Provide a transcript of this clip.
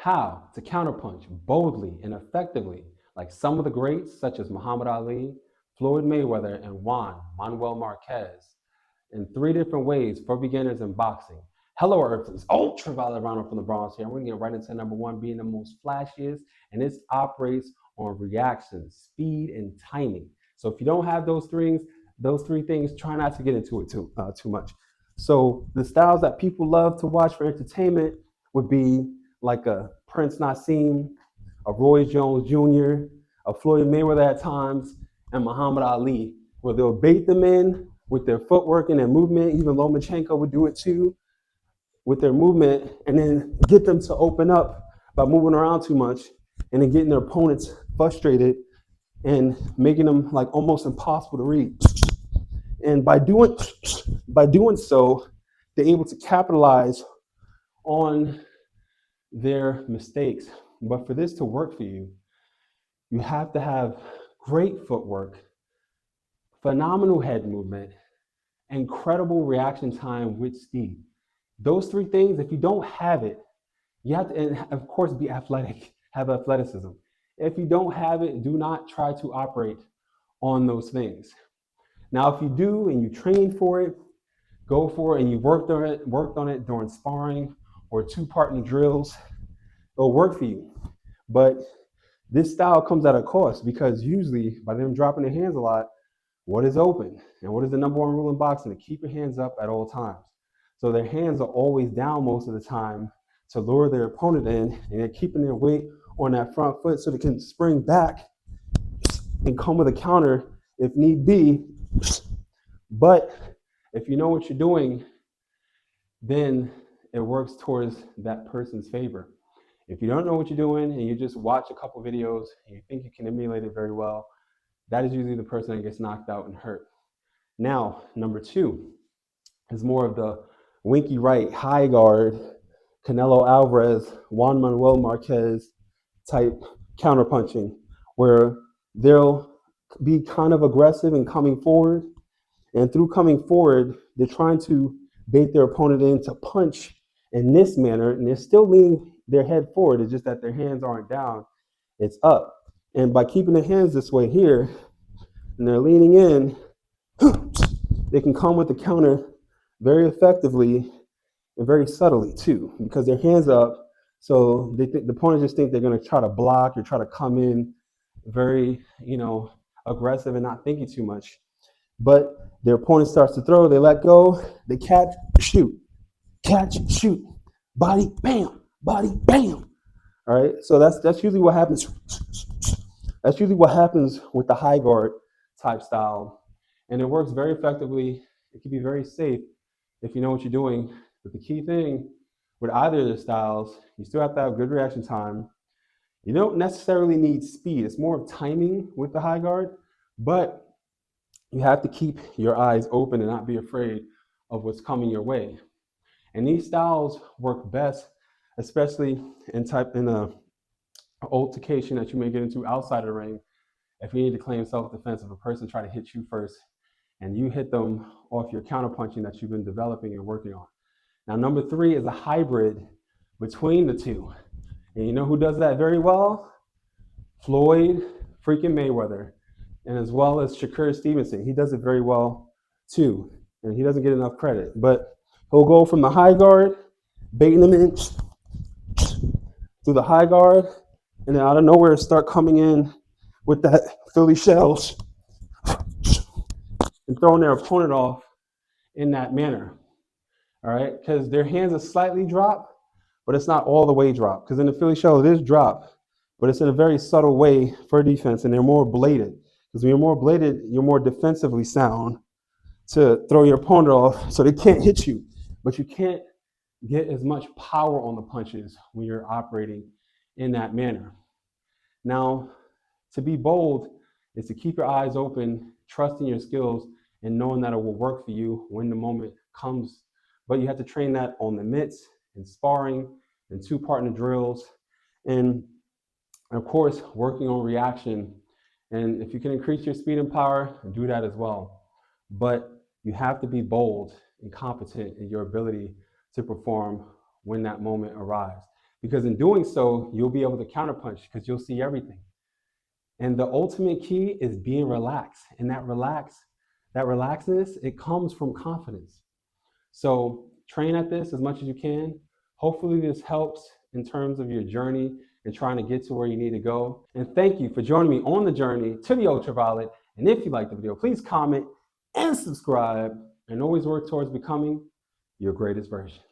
How to counterpunch boldly and effectively, like some of the greats, such as Muhammad Ali, Floyd Mayweather, and Juan Manuel Marquez, in three different ways for beginners in boxing. Hello, Earth. It's Ultraviolet Ronald from the Bronx here. We're going to get right into number one, being the most flashiest, and this operates on reaction, speed, and timing. So if you don't have those three things, try not to get into it too much. So the styles that people love to watch for entertainment would be like a Prince Nassim, a Roy Jones Jr., a Floyd Mayweather at times, and Muhammad Ali, where they'll bait them in with their footwork and their movement. Even Lomachenko would do it too with their movement, and then get them to open up by moving around too much and then getting their opponents frustrated and making them like almost impossible to read. And by doing so, they're able to capitalize on their mistakes. But for this to work for you, you have to have great footwork, phenomenal head movement, incredible reaction time with speed. Those three things, if you don't have it, you have to, and of course, be athletic, have athleticism. If you don't have it, do not try to operate on those things. Now, if you do and you train for it, go for it, and you worked on it during sparring or two-partner drills, it'll work for you. But this style comes at a cost, because usually by them dropping their hands a lot, what is open? And what is the number one rule in boxing? To keep your hands up at all times. So their hands are always down most of the time to lure their opponent in, and they're keeping their weight on that front foot so they can spring back and come with a counter if need be. But if you know what you're doing, then it works towards that person's favor. If you don't know what you're doing and you just watch a couple videos and you think you can emulate it very well, that is usually the person that gets knocked out and hurt. Now, number two is more of the winky right, high guard, Canelo Alvarez, Juan Manuel Marquez type counterpunching, where they'll be kind of aggressive and coming forward. And through coming forward, they're trying to bait their opponent in to punch in this manner, and they're still leaning their head forward. It's just that their hands aren't down, it's up. And by keeping their hands this way here, and they're leaning in, they can come with the counter very effectively and very subtly too, because their hands up. So they think the opponent just think they're going to try to block or try to come in very, aggressive and not thinking too much. But their opponent starts to throw, they let go, they catch, shoot, body, bam, body, bam. All right, so that's usually what happens. That's usually what happens with the high guard type style, and it works very effectively. It can be very safe if you know what you're doing. But the key thing with either of the styles, you still have to have good reaction time. You don't necessarily need speed. It's more of timing with the high guard, but you have to keep your eyes open and not be afraid of what's coming your way. And these styles work best, especially in a altercation that you may get into outside of the ring. If you need to claim self-defense, if a person try to hit you first and you hit them off your counterpunching that you've been developing and working on. Now, number three is a hybrid between the two. And you know who does that very well? Floyd freaking Mayweather, and as well as Shakur Stevenson. He does it very well too, and he doesn't get enough credit. But he'll go from the high guard, baiting them in through the high guard, and then out of nowhere start coming in with that Philly shells and throwing their opponent off in that manner. All right, because their hands are slightly dropped, but it's not all the way dropped. Because in the Philly shell, it is dropped, but it's in a very subtle way for defense, and they're more bladed. Because when you're more bladed, you're more defensively sound to throw your opponent off, so they can't hit you. But you can't get as much power on the punches when you're operating in that manner. Now, to be bold is to keep your eyes open, trusting your skills, and knowing that it will work for you when the moment comes. But you have to train that on the mitts, in sparring, in two-partner drills, and of course, working on reaction. And if you can increase your speed and power, do that as well. But you have to be bold and competent in your ability to perform when that moment arrives. because in doing so, you'll be able to counterpunch because you'll see everything. And the ultimate key is being relaxed. And that relaxedness, it comes from confidence. So train at this as much as you can. Hopefully this helps in terms of your journey and trying to get to where you need to go. And thank you for joining me on the journey to the ultraviolet. And if you liked the video, please comment and subscribe, and always work towards becoming your greatest version.